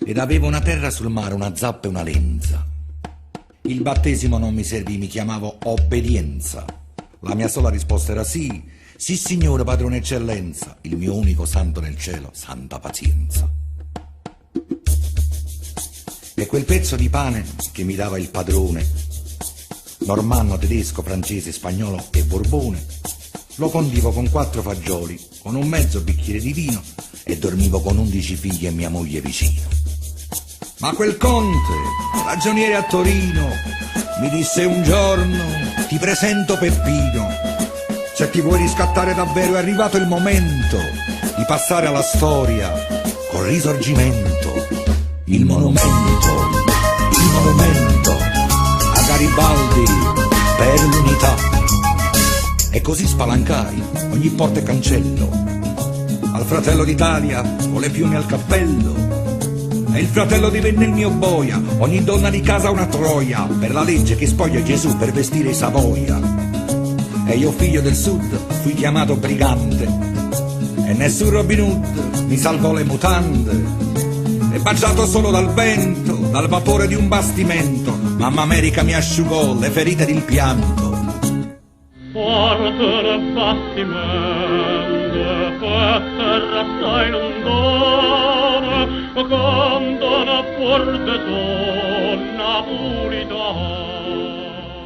ed avevo una terra sul mare, una zappa e una lenza. Il battesimo non mi servì, mi chiamavo obbedienza. La mia sola risposta era sì, sì signore padrone eccellenza, il mio unico santo nel cielo, santa pazienza. E quel pezzo di pane che mi dava il padrone, normanno, tedesco, francese, spagnolo e borbone, lo condivo con 4 fagioli, con un mezzo bicchiere di vino e dormivo con 11 figli e mia moglie vicino. Ma quel conte, ragioniere a Torino, mi disse un giorno: ti presento Peppino, se ti vuoi riscattare davvero è arrivato il momento di passare alla storia col Risorgimento. Il monumento a Garibaldi per l'unità. E così spalancai ogni porta e cancello al fratello d'Italia con le piume al cappello. E il fratello divenne il mio boia, ogni donna di casa una troia, per la legge che spoglia Gesù per vestire i Savoia. E io figlio del sud fui chiamato brigante, e nessun Robin Hood mi salvò le mutande. E baciato solo dal vento, dal vapore di un bastimento, mamma America mi asciugò le ferite del pianto. Forte le bastimento, per terra sta inondata, cantano forte donna pulita.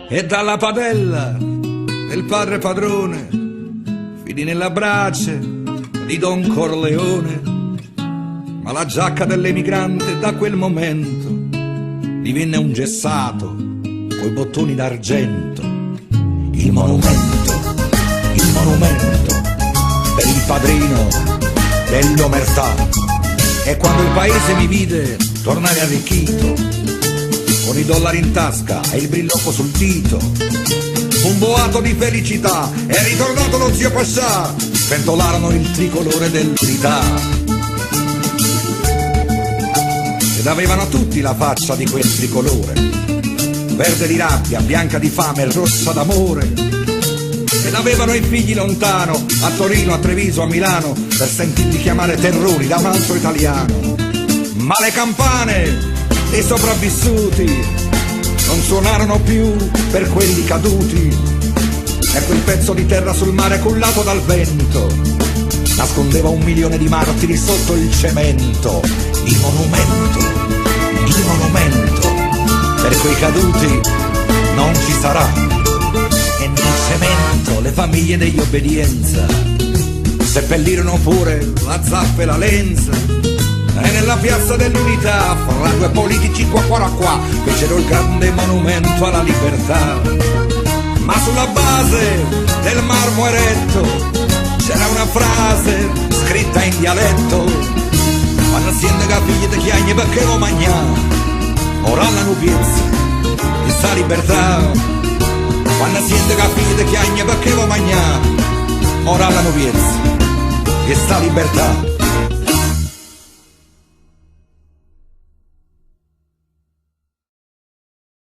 E dalla padella del padre padrone fidi nella brace di Don Corleone. Ma la giacca dell'emigrante da quel momento divenne un gessato coi bottoni d'argento. Il monumento per il padrino dell'omertà. E quando il paese mi vide tornare arricchito, con i dollari in tasca e il brillocco sul dito, un boato di felicità, è ritornato lo zio Pascià, sventolarono il tricolore dell'unità. Ed avevano tutti la faccia di quel tricolore, verde di rabbia, bianca di fame e rossa d'amore. Ed avevano i figli lontano, a Torino, a Treviso, a Milano, per sentirli chiamare terrori da un altro italiano. Ma le campane dei sopravvissuti non suonarono più per quelli caduti. E quel pezzo di terra sul mare cullato dal vento nascondeva 1 milione di martiri sotto il cemento. Il monumento per quei caduti non ci sarà. E nel cemento le famiglie degli obbedienza seppellirono pure la zappa e la lenza. E nella piazza dell'unità, fra 2 politici qua fecero il grande monumento alla libertà. Ma sulla base del marmo eretto c'era una frase scritta in dialetto: quando siendo figli di chiagne perché lo magnà, ora la nubiezza e sta libertà. Quando siendo figli di chiagne perché lo magnà, ora la nubiezza e sta libertà.